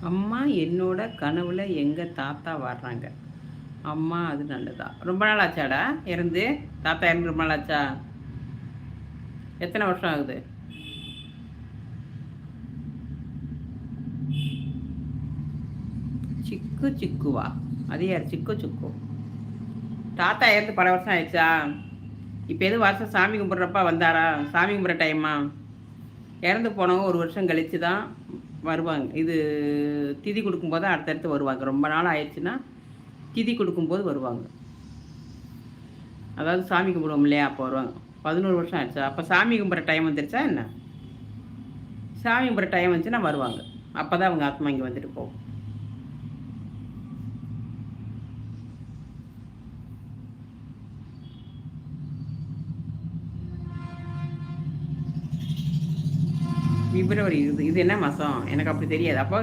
அம்மா என்னோட கனவுல எங்க தாத்தா வர்றாங்க. அம்மா அது நல்லதா? ரொம்ப நாள் ஆச்சாடா இறந்து? தாத்தா இறந்து ரொம்ப நாள் ஆச்சா? எத்தன வருஷம் ஆகுது? சிக்கு சிக்குவா? அது யார் சிக்கு சிக்கு? தாத்தா இறந்து பல வருஷம் ஆயிடுச்சா? இப்ப எதுவும் வருஷம் சாமி கும்பிடுறப்ப வந்தாரா? சாமி கும்பிடுற டைமா? இறந்து போனவங்க 1 வருஷம் கழிச்சு தான் வருவாங்க. இது திதி குடுக்கும்போது அடுத்தடுத்து வருவாங்க. ரொம்ப நாள் ஆயிடுச்சுன்னா, திதி குடுக்கும்போது வருவாங்க. அதாவது சாமி கும்பிடுவோம் இல்லையா? அப்போ வருவாங்க. 11 வருஷம் ஆயிடுச்சா? அப்ப சாமி கும்பிடுற டைம் வந்துருச்சா என்ன? சாமி கும்பிடுற டைம் வந்துச்சுன்னா வருவாங்க. அப்பதான் அவங்க ஆத்மா இங்க வந்துட்டு போகும். பிப்ரவரி இது இது என்ன மாசம்? எனக்கு அப்படி தெரியாது. அப்போ